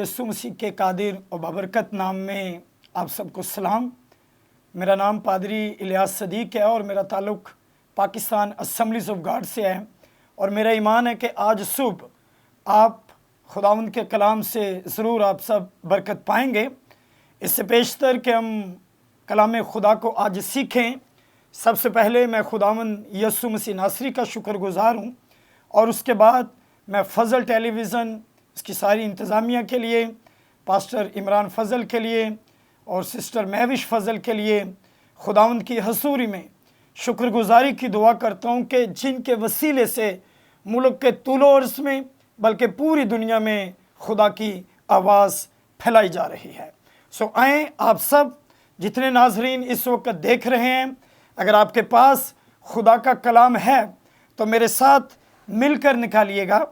यीशु मसीह के कादिर और बाबरकत नाम में आप सबको सलाम। मेरा नाम पादरी इलियास सदीक है और मेरा ताल्लुक़ पाकिस्तान असेंबलीज़ ऑफ गॉड से है। और मेरा ईमान है कि आज सुबह आप खुदावंद के कलाम से ज़रूर आप सब बरकत पाएंगे। इससे पेशतर कि हम कलाम खुदा को आज सीखें, सबसे पहले मैं खुदावंद यीशु मसीह नासरी का शुक्रगुज़ार हूँ। और उसके बाद मैं फ़ज़ल टेलीविज़न, इसकी सारी इंतज़ामिया के लिए, पास्टर इमरान फ़ज़ल के लिए और सिस्टर महविश फ़ज़ल के लिए खुदावंद की हसूरी में शुक्रगुज़ारी की दुआ करता हूँ कि जिनके वसीले से मुल्क के तूलो अर्ज़ में बल्कि पूरी दुनिया में खुदा की आवाज़ फैलाई जा रही है। सो आएँ आप सब जितने नाज़रीन इस वक्त देख रहे हैं, अगर आपके पास खुदा का कलाम है तो मेरे साथ मिलकर निकालिएगा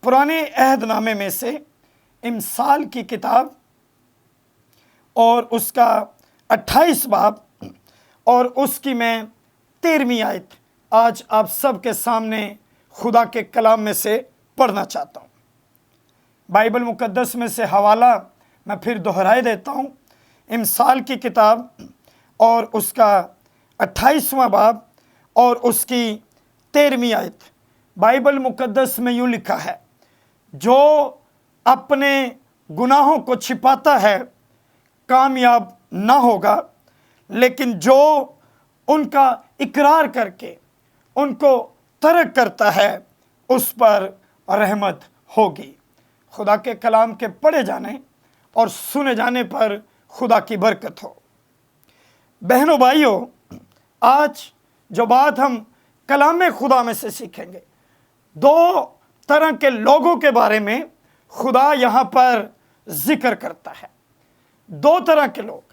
पुराने अहदनामे में से इमसाल की किताब और उसका 28 बाब और उसकी मैं 13वीं आयत आज आप सब के सामने खुदा के कलाम में से पढ़ना चाहता हूँ। बाइबल मुकद्दस में से हवाला मैं फिर दोहराए देता हूँ। इमसाल की किताब और उसका 28वां बाब और उसकी 13वीं आयत। बाइबल मुकद्दस में यूँ लिखा है, जो अपने गुनाहों को छिपाता है कामयाब ना होगा, लेकिन जो उनका इकरार करके उनको तर्क करता है उस पर रहमत होगी। खुदा के कलाम के पढ़े जाने और सुने जाने पर खुदा की बरकत हो। बहनों भाइयों, आज जो बात हम कलाम खुदा में से सीखेंगे, दो तरह के लोगों के बारे में खुदा यहाँ पर जिक्र करता है। दो तरह के लोग,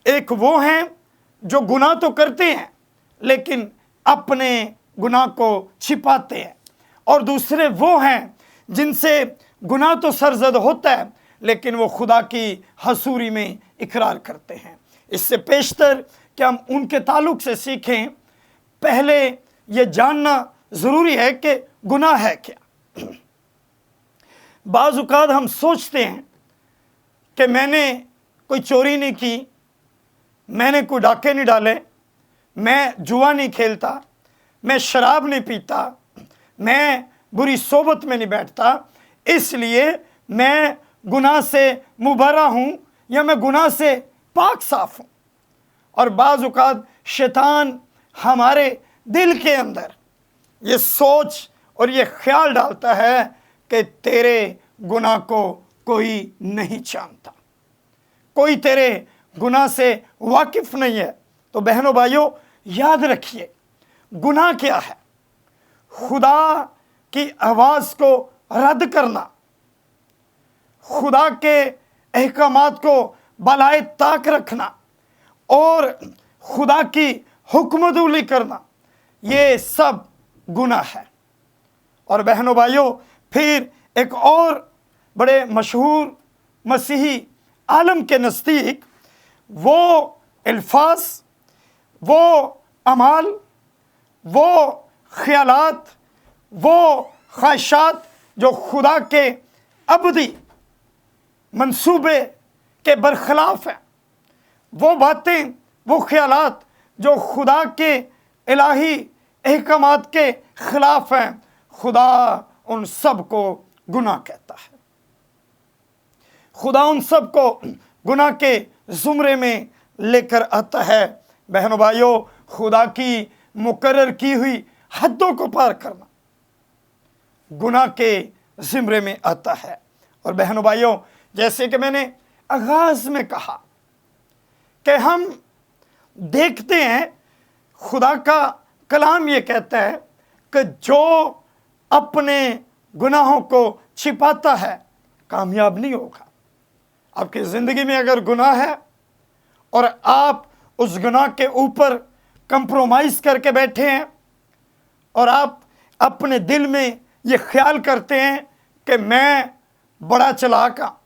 एक वो हैं जो गुनाह तो करते हैं लेकिन अपने गुनाह को छिपाते हैं, और दूसरे वो हैं जिनसे गुनाह तो सरजद होता है लेकिन वो खुदा की हसूरी में इकरार करते हैं। इससे पेशतर कि हम उनके ताल्लुक से सीखें, पहले ये जानना ज़रूरी है कि गुनाह है क्या। बाज़ औक़ात हम सोचते हैं कि मैंने कोई चोरी नहीं की, मैंने कोई डाके नहीं डाले, मैं जुआ नहीं खेलता, मैं शराब नहीं पीता, मैं बुरी सोबत में नहीं बैठता, इसलिए मैं गुनाह से मुबर्रा हूँ या मैं गुनाह से पाक साफ हूँ। और बाज़ औक़ात शैतान हमारे दिल के अंदर ये सोच और ये ख्याल डालता है कि तेरे गुनाह को कोई नहीं जानता, कोई तेरे गुनाह से वाकिफ़ नहीं है। तो बहनों भाइयों, याद रखिए गुनाह क्या है। खुदा की आवाज़ को रद्द करना, खुदा के अहकामात को बलाए ताक रखना और खुदा की हुक्मदुली करना, ये सब गुनाह है। और बहनों भाइयों, फिर एक और बड़े मशहूर मसीही आलम के नज़दीक वो अल्फाज, वो अमाल, वो ख्यालात, वो ख्वाहिशात जो खुदा के अबदी मंसूबे के बरखिलाफ हैं, वो बातें, वो ख्यालात जो खुदा के इलाही अहकामात के ख़िलाफ़ हैं, खुदा उन सब को गुनाह कहता है। खुदा उन सब को गुनाह के ज़ुमरे में लेकर आता है। बहनों भाइयों, खुदा की मुकर्रर की हुई हदों को पार करना गुनाह के ज़ुमरे में आता है। और बहनों भाइयों, जैसे कि मैंने आगाज़ में कहा कि हम देखते हैं खुदा का कलाम ये कहता है कि जो अपने गुनाहों को छिपाता है कामयाब नहीं होगा। आपकी ज़िंदगी में अगर गुनाह है और आप उस गुनाह के ऊपर कंप्रोमाइज़ करके बैठे हैं और आप अपने दिल में ये ख्याल करते हैं कि मैं बड़ा चालाक हूँ,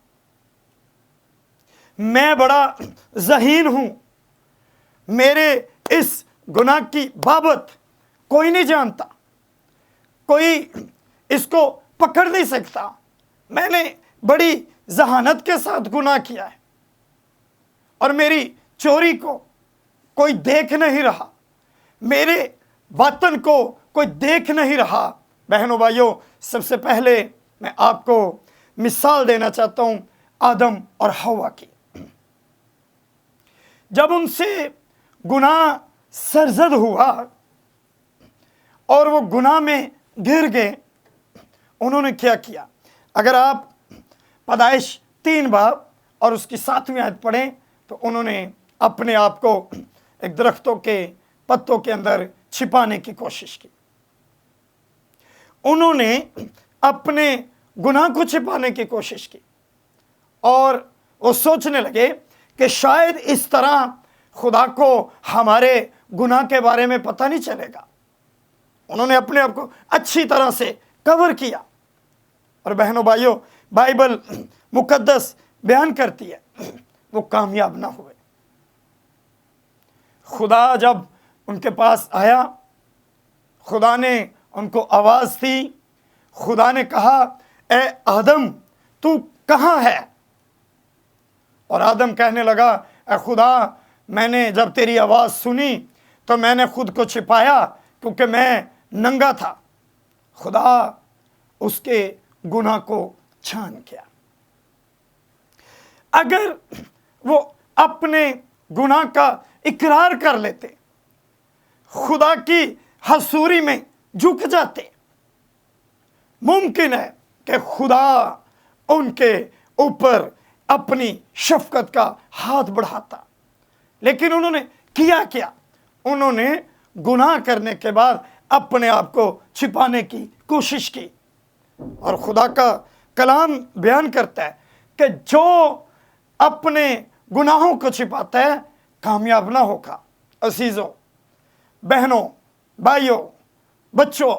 मैं बड़ा ज़हीन हूँ, मेरे इस गुनाह की बाबत कोई नहीं जानता, कोई इसको पकड़ नहीं सकता, मैंने बड़ी जहानत के साथ गुनाह किया है और मेरी चोरी को कोई देख नहीं रहा, मेरे बातन को कोई देख नहीं रहा। बहनों भाइयों, सबसे पहले मैं आपको मिसाल देना चाहता हूं आदम और हवा की। जब उनसे गुनाह सरजद हुआ और वो गुनाह में गिर गए, उन्होंने क्या किया? अगर आप पैदाइश 3 बाब और उसकी 7वीं आयत पढ़ें तो उन्होंने अपने आप को एक दरख्तों के पत्तों के अंदर छिपाने की कोशिश की। उन्होंने अपने गुनाह को छिपाने की कोशिश की और वो सोचने लगे कि शायद इस तरह खुदा को हमारे गुनाह के बारे में पता नहीं चलेगा। उन्होंने अपने आप को अच्छी तरह से कवर किया। और बहनों भाइयों, बाइबल मुकद्दस बयान करती है वो कामयाब ना हुए। खुदा जब उनके पास आया, खुदा ने उनको आवाज़ दी, खुदा ने कहा, ए आदम तू कहाँ है? और आदम कहने लगा, ए खुदा, मैंने जब तेरी आवाज़ सुनी तो मैंने खुद को छिपाया क्योंकि मैं नंगा था। खुदा उसके गुनाह को छान गया। अगर वो अपने गुनाह का इकरार कर लेते, खुदा की हसूरी में झुक जाते, मुमकिन है कि खुदा उनके ऊपर अपनी शफकत का हाथ बढ़ाता। लेकिन उन्होंने किया क्या? उन्होंने गुनाह करने के बाद अपने आप को छिपाने की कोशिश की। और खुदा का कलाम बयान करता है कि जो अपने गुनाहों को छिपाता है कामयाब ना होगा। अजीजों, बहनों, भाइयों, बच्चों,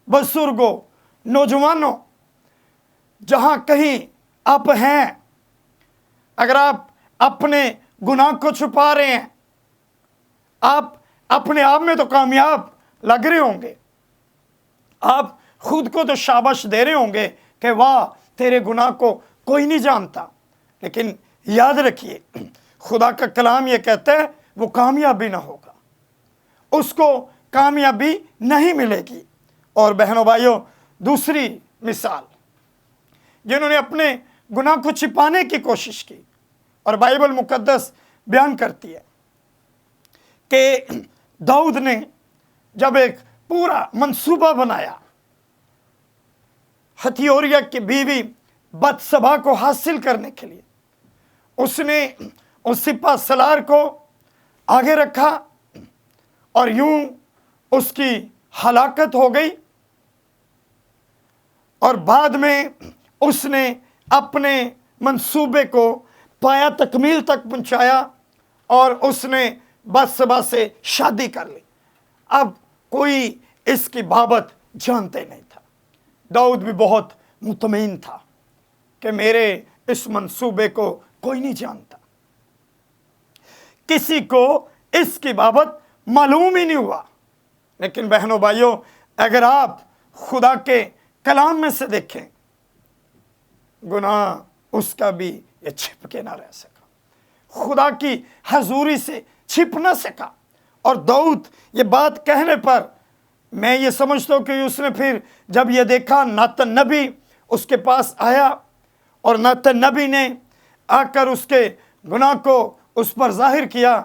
बुजुर्गों, नौजवानों, जहां कहीं आप हैं, अगर आप अपने गुनाह को छुपा रहे हैं, आप अपने आप में तो कामयाब लग रहे होंगे, आप खुद को तो शाबाश दे रहे होंगे कि वाह तेरे गुनाह को कोई नहीं जानता। लेकिन याद रखिए, खुदा का कलाम ये कहता है वो कामयाबी ना होगा, उसको कामयाबी नहीं मिलेगी। और बहनों भाइयों, दूसरी मिसाल, जिन्होंने अपने गुनाह को छिपाने की कोशिश की, और बाइबल मुकद्दस बयान करती है कि दाऊद ने जब एक पूरा मंसूबा बनाया हथियोरिया की बीवी बत्सबा को हासिल करने के लिए, उसने उस सिपा सलार को आगे रखा और यूं उसकी हलाकत हो गई। और बाद में उसने अपने मंसूबे को पाया तकमील तक पहुंचाया और उसने बत्सबा से शादी कर ली। अब कोई इसकी बाबत जानते नहीं था। दाऊद भी बहुत मुतमईन था कि मेरे इस मंसूबे को कोई नहीं जानता, किसी को इसकी बाबत मालूम ही नहीं हुआ। लेकिन बहनों भाइयों, अगर आप खुदा के कलाम में से देखें, गुनाह उसका भी ये छिप के ना रह सका, खुदा की हजूरी से छिप ना सका। और दाऊद ये बात कहने पर मैं ये समझता हूँ कि उसने फिर जब ये देखा, नातन नबी उसके पास आया और नातन नबी ने आकर उसके गुनाह को उस पर जाहिर किया,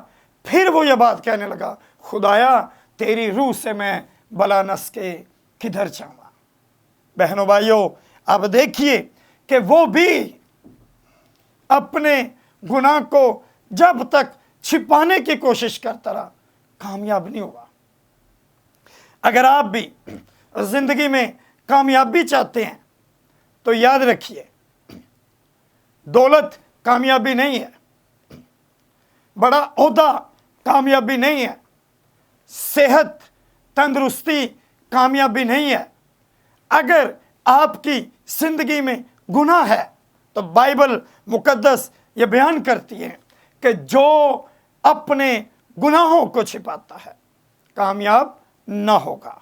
फिर वो ये बात कहने लगा, खुदाया तेरी रूह से मैं बला नस के किधर जाऊँगा। बहनों भाइयों, अब देखिए कि वो भी अपने गुनाह को जब तक छिपाने की कोशिश करता रहा, कामयाब नहीं हुआ। अगर आप भी जिंदगी में कामयाबी चाहते हैं तो याद रखिए, दौलत कामयाबी नहीं है, बड़ा ओहदा कामयाबी नहीं है, सेहत तंदुरुस्ती कामयाबी नहीं है। अगर आपकी जिंदगी में गुनाह है तो बाइबल मुकद्दस ये बयान करती है कि जो अपने गुनाहों को छिपाता है कामयाब ना होगा।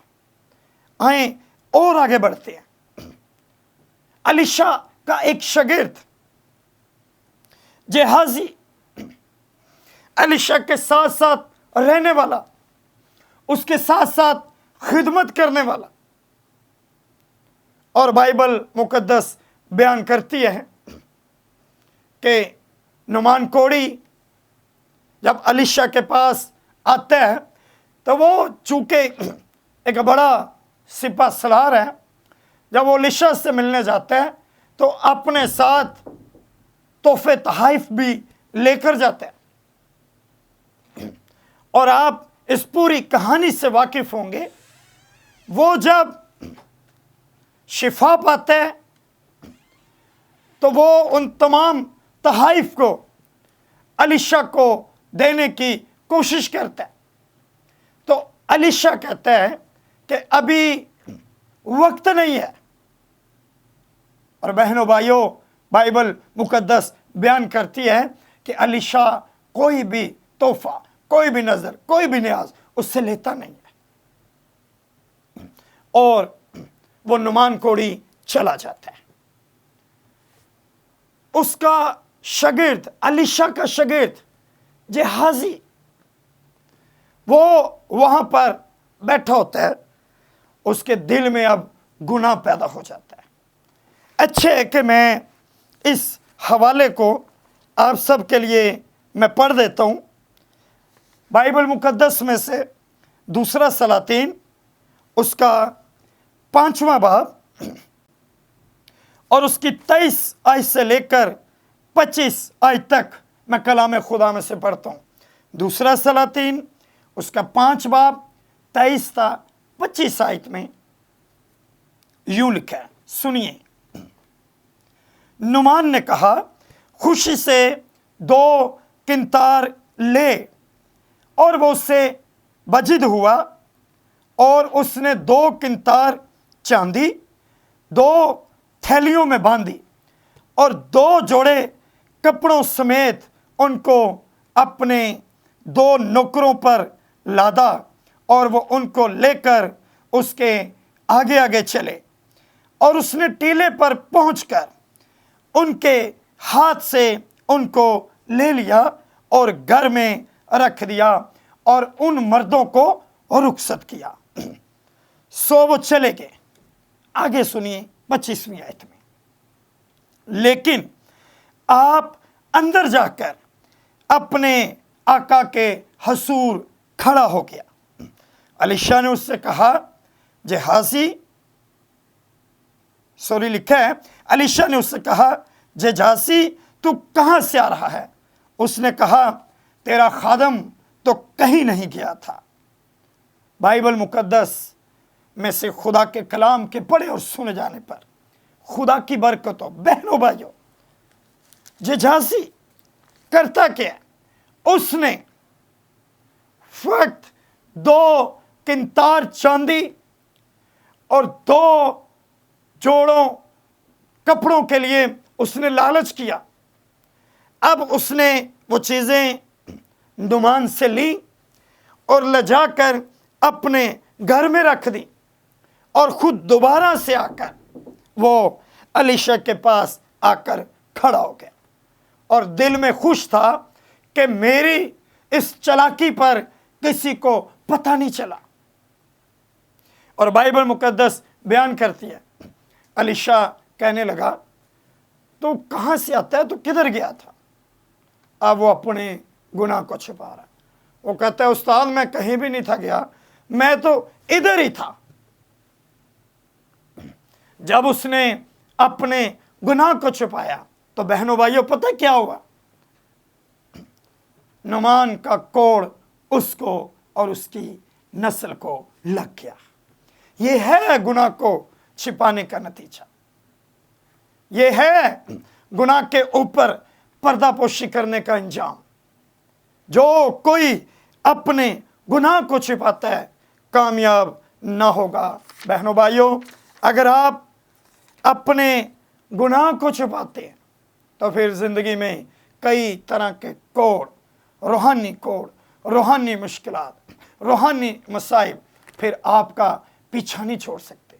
आए और आगे बढ़ते हैं। अलीशा کا ایک شاگرد جہازی، الیشا کے ساتھ ساتھ رہنے والا، اس کے ساتھ ساتھ خدمت کرنے والا. اور بائبل مقدس بیان کرتی ہے کہ نعمان کوڑی جب الیشا کے پاس آتے ہیں تو وہ چونکہ ایک بڑا سپہ سالار ہے، جب وہ الیشا سے ملنے جاتے ہیں تو اپنے ساتھ تحفے تحائف بھی لے کر جاتے ہیں. اور آپ اس پوری کہانی سے واقف ہوں گے. وہ جب شفا پاتے ہیں تو وہ ان تمام تحائف کو الیشا کو دینے کی کوشش کرتے ہیں. تو الیشا کہتے ہیں کہ ابھی وقت نہیں ہے. اور بہنوں بھائیوں، بائبل مقدس بیان کرتی ہے کہ الیشا کوئی بھی تحفہ، کوئی بھی نظر، کوئی بھی نیاز اس سے لیتا نہیں ہے. اور وہ نعمان کوڑی چلا جاتا ہے. اس کا شاگرد، الیشا کا شاگرد جہازی، وہ وہاں پر بیٹھا ہوتا ہے. اس کے دل میں اب گناہ پیدا ہو جاتا ہے. اچھے ہے کہ میں اس حوالے کو آپ سب کے لیے میں پڑھ دیتا ہوں. بائبل مقدس میں سے دوسرا سلاطین اس کا 5واں باب اور اس کی 23 آیت سے لے کر 25 آیت تک میں کلام خدا میں سے پڑھتا ہوں. دوسرا سلاطین اس کا 5 باب 23 تا 25 آیت میں یوں لکھا ہے، سنیے. نعمان نے کہا، خوشی سے 2 قنطار لے. اور وہ اس سے بجد ہوا اور اس نے 2 قنطار چاندی 2 تھیلیوں میں باندھی اور 2 جوڑے کپڑوں سمیت ان کو اپنے 2 نوکروں پر لادا. اور وہ ان کو لے کر اس کے آگے آگے چلے. اور اس نے ٹیلے پر پہنچ کر ان کے ہاتھ سے ان کو لے لیا اور گھر میں رکھ دیا اور ان مردوں کو رخصت کیا. سو وہ چلے گئے. آگے سنیے 25ویں آیت میں. لیکن آپ اندر جا کر اپنے آقا کے حضور کھڑا ہو گیا. الیشا نے اس سے کہا، لکھا ہے الیشا نے اس سے کہا، جہازی تو کہاں سے آ رہا ہے؟ اس نے کہا، تیرا خادم تو کہیں نہیں گیا تھا. بائبل مقدس میں سے خدا کے کلام کے پڑھے اور سنے جانے پر خدا کی برکت ہو. بہنوں بھائیوں، جہازی کرتا کیا؟ اس نے فقط 2 قنطار چاندی اور 2 جوڑوں کپڑوں کے لیے اس نے لالچ کیا. اب اس نے وہ چیزیں نعمان سے لی اور لے جا کر اپنے گھر میں رکھ دی اور خود دوبارہ سے آ کر وہ الیشا کے پاس آ کر کھڑا ہو گیا اور دل میں خوش تھا کہ میری اس چلاکی پر کسی کو پتہ نہیں چلا. اور بائبل مقدس بیان کرتی ہے، الیشا کہنے لگا، تو کہاں سے آتا ہے؟ تو کدھر گیا تھا؟ اب وہ اپنے گناہ کو چھپا رہا ہے. وہ کہتا ہے، استاد میں کہیں بھی نہیں تھا گیا، میں تو ادھر ہی تھا. جب اس نے اپنے گناہ کو چھپایا تو بہنوں بھائیوں پتہ کیا ہوا؟ نعمان کا کوڑ اس کو اور اس کی نسل کو لگ گیا. یہ ہے گناہ کو چھپانے کا نتیجہ. یہ ہے گناہ کے اوپر پردہ پوشی کرنے کا انجام. جو کوئی اپنے گناہ کو چھپاتا ہے کامیاب نہ ہوگا. بہنوں بھائیوں، اگر آپ اپنے گناہ کو چھپاتے ہیں تو پھر زندگی میں کئی طرح کے کوڑ، روحانی مشکلات، روحانی مصائب پھر آپ کا پیچھا نہیں چھوڑ سکتے.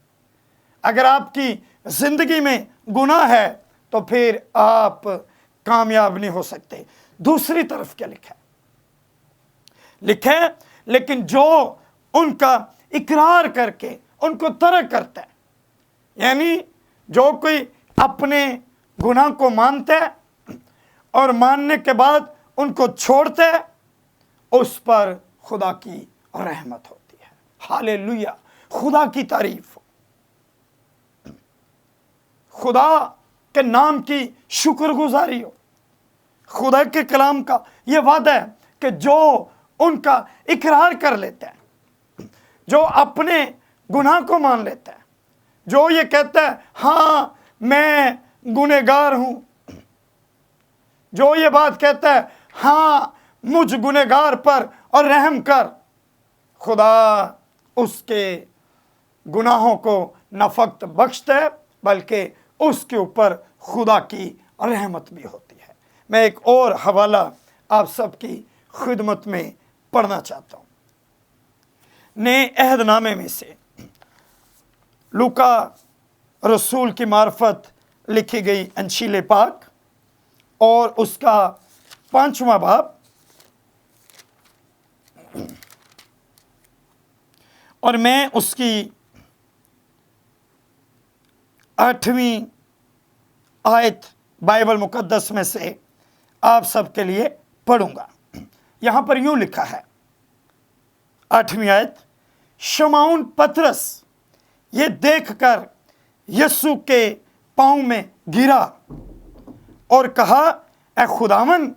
اگر آپ کی زندگی میں گناہ ہے تو پھر آپ کامیاب نہیں ہو سکتے۔ دوسری طرف کیا لکھا ہے؟ لکھا ہے لیکن جو ان کا اقرار کر کے ان کو ترک کرتا ہے، یعنی جو کوئی اپنے گناہ کو مانتا ہے اور ماننے کے بعد ان کو چھوڑتا ہے، اس پر خدا کی رحمت ہوتی ہے۔ ہاللیلویہ، خدا کی تعریف ہو، خدا کے نام کی شکر گزاری ہو۔ خدا کے کلام کا یہ وعدہ ہے کہ جو ان کا اقرار کر لیتا ہے، جو اپنے گناہ کو مان لیتا ہے، جو یہ کہتا ہے ہاں میں گنہگار ہوں، جو یہ بات کہتا ہے ہاں مجھ گنہگار پر اور رحم کر، خدا اس کے گناہوں کو نہ فقط بخشتا ہے بلکہ اس کے اوپر خدا کی رحمت بھی ہوتی ہے۔ میں ایک اور حوالہ آپ سب کی خدمت میں پڑھنا چاہتا ہوں۔ نئے عہد نامے میں سے لوکا رسول کی معرفت لکھی گئی انجیل پاک اور اس کا 5واں باب اور میں اس کی 8ویں آیت بائبل مقدس میں سے آپ سب کے لیے پڑھوں گا۔ یہاں پر یوں لکھا ہے، 8ویں آیت، شمعون پترس یہ دیکھ کر یسوع کے پاؤں میں گرا اور کہا، اے خداوند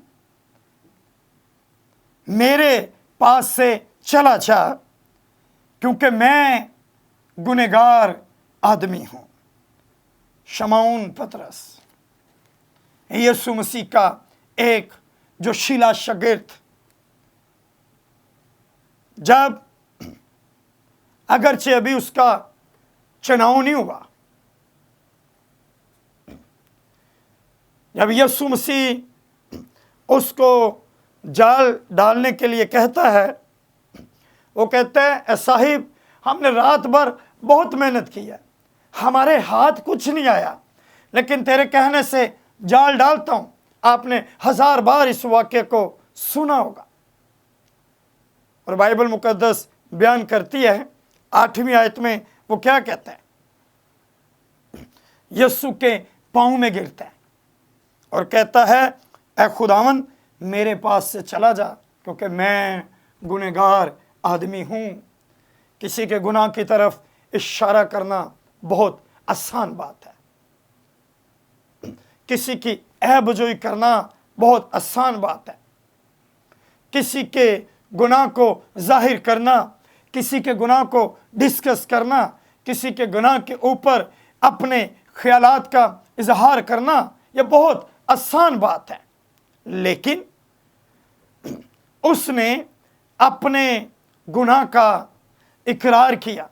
میرے پاس سے چلا جا کیونکہ میں گنہگار آدمی ہوں۔ شمعون پترس یسوع مسیح کا ایک جو شیلا شاگرد، جب اگرچہ ابھی اس کا چناؤ نہیں ہوا، جب یسوع مسیح اس کو جال ڈالنے کے لیے کہتا ہے، وہ کہتا ہے اے صاحب ہم نے رات بھر بہت محنت کی ہے، ہمارے ہاتھ کچھ نہیں آیا، لیکن تیرے کہنے سے جال ڈالتا ہوں۔ آپ نے 1000 بار اس واقعے کو سنا ہوگا، اور بائبل مقدس بیان کرتی ہے 8ویں آیت میں وہ کیا کہتا ہے؟ یسوع کے پاؤں میں گرتا ہے اور کہتا ہے اے خداوند میرے پاس سے چلا جا کیونکہ میں گنہگار آدمی ہوں۔ کسی کے گناہ کی طرف اشارہ کرنا بہت آسان بات ہے، کسی کی عیب جوئی کرنا بہت آسان بات ہے، کسی کے گناہ کو ظاہر کرنا، کسی کے گناہ کو ڈسکس کرنا، کسی کے گناہ کے اوپر اپنے خیالات کا اظہار کرنا، یہ بہت آسان بات ہے۔ لیکن اس نے اپنے گناہ کا اقرار کیا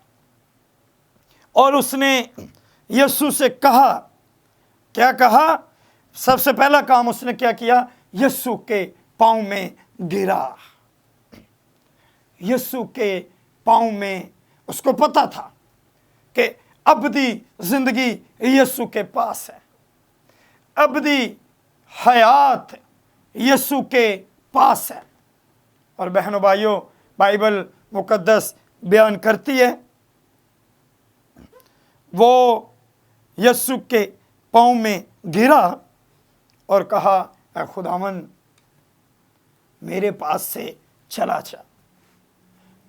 اور اس نے یسوع سے کہا، کیا کہا؟ سب سے پہلا کام اس نے کیا کیا؟ یسوع کے پاؤں میں گرا۔ یسوع کے پاؤں میں، اس کو پتا تھا کہ ابدی زندگی یسوع کے پاس ہے، ابدی حیات یسوع کے پاس ہے۔ اور بہنوں بھائیوں، بائبل مقدس بیان کرتی ہے وہ یسوع کے پاؤں میں گرا اور کہا اے خداوند میرے پاس سے چلا جا۔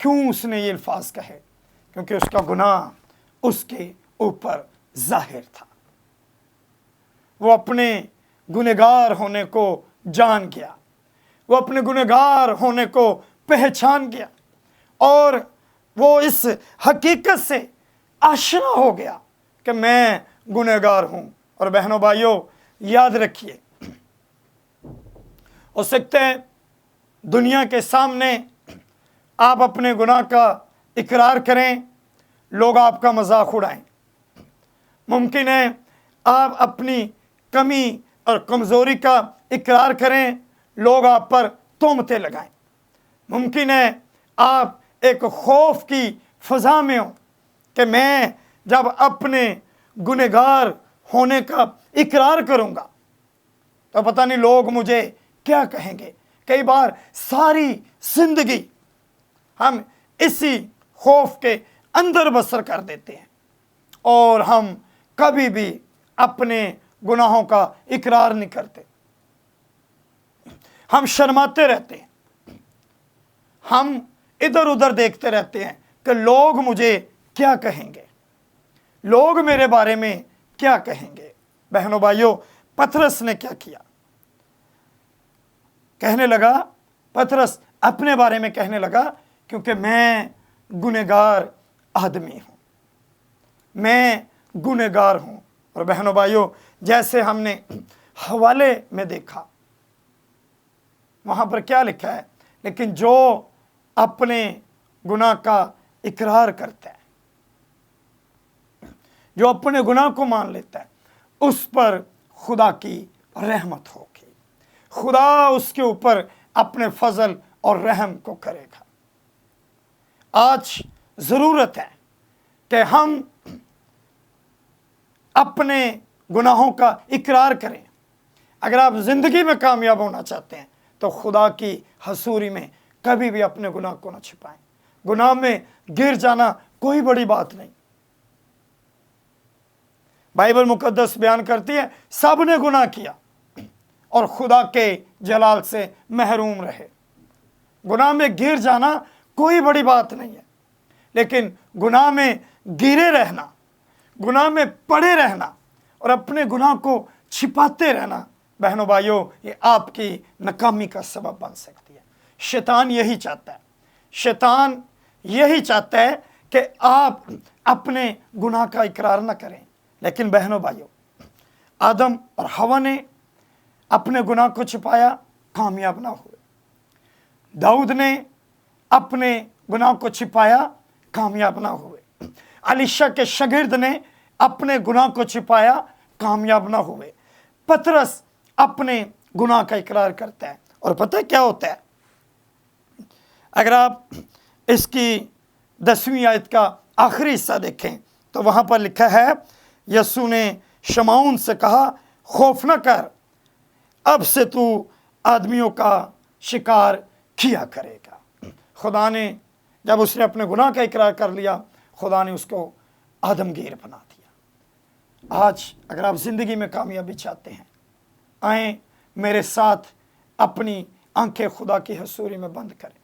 کیوں اس نے یہ الفاظ کہے؟ کیونکہ اس کا گناہ اس کے اوپر ظاہر تھا، وہ اپنے گنہگار ہونے کو جان گیا، وہ اپنے گنہگار ہونے کو پہچان گیا اور وہ اس حقیقت سے آشنا ہو گیا کہ میں گنہگار ہوں۔ اور بہنوں بھائیوں یاد رکھیے، ہو سکتے ہیں دنیا کے سامنے آپ اپنے گناہ کا اقرار کریں، لوگ آپ کا مذاق اڑائیں، ممکن ہے آپ اپنی کمی اور کمزوری کا اقرار کریں، لوگ آپ پر تہمتیں لگائیں، ممکن ہے آپ ایک خوف کی فضا میں ہوں کہ میں جب اپنے گنہگار होने का इकरार करूँगा तो पता नहीं लोग मुझे क्या कहेंगे। कई बार सारी जिंदगी हम इसी खौफ के अंदर बसर कर देते हैं और हम कभी भी अपने गुनाहों का इकरार नहीं करते। हम शर्माते रहते हैं, हम इधर उधर देखते रहते हैं कि लोग मुझे क्या कहेंगे, लोग मेरे बारे में क्या कहेंगे। बहनों भाइयों, पतरस ने क्या किया? कहने लगा, पतरस अपने बारे में कहने लगा, क्योंकि मैं गुनहगार आदमी हूं, मैं गुनहगार हूं। और बहनों भाइयों, जैसे हमने हवाले में देखा, वहां पर क्या लिखा है? लेकिन जो अपने गुनाह का इकरार करता है, जो अपने गुनाह को मान लेता है, उस पर खुदा की रहमत होगी। खुदा उसके ऊपर अपने फजल और रहम को करेगा। आज ज़रूरत है कि हम अपने गुनाहों का इकरार करें। अगर आप ज़िंदगी में कामयाब होना चाहते हैं तो खुदा की हसूरी में कभी भी अपने गुनाह को न छिपाएं। गुनाह में गिर जाना कोई बड़ी बात नहीं। बाइबल मुकद्दस बयान करती है, सब ने गुनाह किया और खुदा के जलाल से महरूम रहे। गुनाह में गिर जाना कोई बड़ी बात नहीं है, लेकिन गुनाह में गिरे रहना, गुनाह में पड़े रहना और अपने गुनाह को छिपाते रहना, बहनों भाइयों, ये आपकी नाकामी का सबब बन सकती है। शैतान यही चाहता है, शैतान यही चाहता है कि आप अपने गुनाह का इकरार न करें। लेकिन बहनों भाइयों, आदम और हवा ने अपने गुनाह को छिपाया, कामयाब ना हुए। दाऊद ने अपने गुनाह को छिपाया, कामयाब ना हुए। अलीशा के शागिर्द ने अपने गुनाह को छिपाया, कामयाब ना हुए। पतरस अपने गुनाह का इकरार करता है और पता है क्या होता है? अगर आप इसकी 10वीं आयत का आखिरी हिस्सा देखें तो वहां पर लिखा है, यीशु ने शमौन से कहा, खौफ न कर, अब से तू आदमियों का शिकार किया करेगा। खुदा ने जब उसने अपने गुनाह का इकरार कर लिया, खुदा ने उसको आदमगीर बना दिया। आज अगर आप ज़िंदगी में कामयाबी चाहते हैं, आएँ मेरे साथ अपनी आंखें खुदा की हसूरी में बंद करें,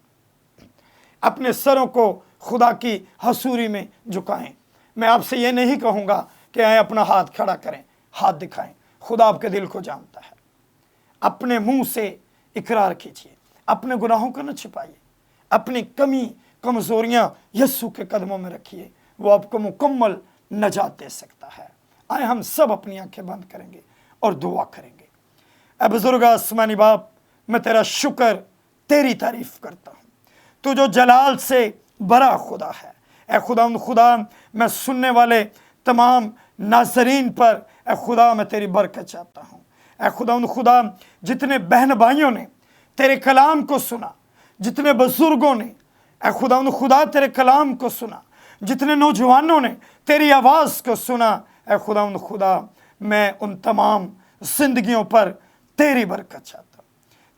अपने सरों को खुदा की हसूरी में झुकाएं। मैं आपसे ये नहीं कहूँगा कि आए अपना हाथ खड़ा करें, हाथ दिखाएं। खुदा आपके दिल को जानता है। अपने मुंह से इकरार कीजिए, अपने गुनाहों को न छिपाइए, अपनी कमी कमज़ोरियाँ यीशु के कदमों में रखिए, वो आपको मुकम्मल नजात दे सकता है। आए हम सब अपनी आंखें बंद करेंगे और दुआ करेंगे। ऐ बुजुर्ग आसमानी बाप, मैं तेरा शुक्र, तेरी तारीफ करता हूँ। तू जो जलाल से बड़ा खुदा है। ऐ खुदा, मैं सुनने वाले तमाम नाज़रीन पर ऐ खुदा मैं तेरी बरकत चाहता हूँ। ऐ खुदा, जितने बहन भाइयों ने तेरे कलाम को सुना, जितने बुजुर्गों ने ऐ खुदा तेरे कलाम को सुना, जितने नौजवानों ने तेरी आवाज़ को सुना, ऐ खुदा मैं उन तमाम जिंदगियों पर तेरी बरकत चाहता हूँ,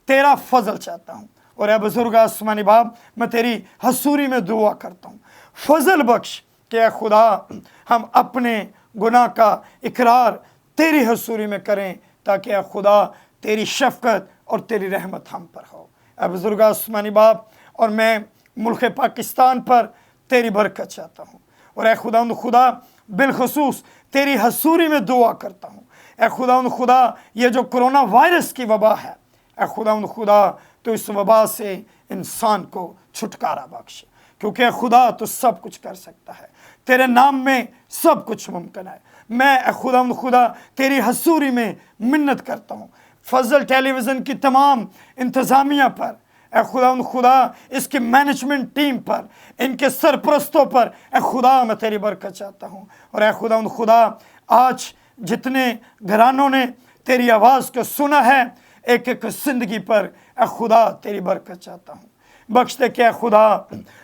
तेरा फजल चाहता हूँ। और ऐ बुजुर्ग आसमानी बाप, मैं तेरी हसूरी में दुआ करता हूँ, फजल बख्श कि ऐ खुदा हम अपने गुनाह का इकरार तेरी हसूरी में करें, ताकि ऐ खुदा तेरी शफकत और तेरी रहमत हम पर हो। ऐ बुजुर्ग आसमानी बाप, और मैं मुल्क पाकिस्तान पर तेरी बरकत चाहता हूँ। और ऐ खुदा बिलखसूस तेरी हसूरी में दुआ करता हूँ। ऐ खुदा ये जो कोरोना वायरस की वबा है, ऐ खुदा तो इस वबा से इंसान को छुटकारा बख्श, क्योंकि खुदा तो सब कुछ कर सकता है, तेरे नाम में सब कुछ मुमकिन है। मैं खुदा तेरी हसूरी में मिन्नत करता हूँ, फजल टेलीविज़न की तमाम इंतज़ामिया पर, खुदा इसकी मैनेजमेंट टीम पर, इनके सरपरस्तों पर, खुदा मैं तेरी बरकत चाहता हूँ। और खुदा आज जितने घरानों ने तेरी आवाज़ को सुना है, एक एक ज़िंदगी पर खुदा तेरी बरकत चाहता हूँ। بخش دے کہ اے خدا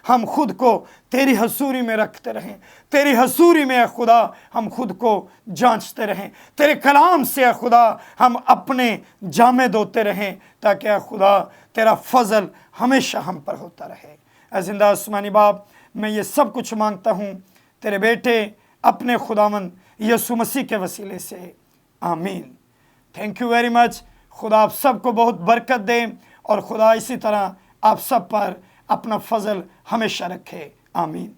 ہم خود کو تیری حضوری میں رکھتے رہیں، تیری حضوری میں اے خدا ہم خود کو جانچتے رہیں، تیرے کلام سے اے خدا ہم اپنے جامے دھوتے رہیں، تاکہ اے خدا تیرا فضل ہمیشہ ہم پر ہوتا رہے۔ اے زندہ آسمانی باپ، میں یہ سب کچھ مانگتا ہوں تیرے بیٹے اپنے خداوند یسوع مسیح کے وسیلے سے، آمین۔ Thank you very much. خدا آپ سب کو بہت برکت دے، اور خدا اسی طرح آپ سب پر اپنا فضل ہمیشہ رکھے، آمین۔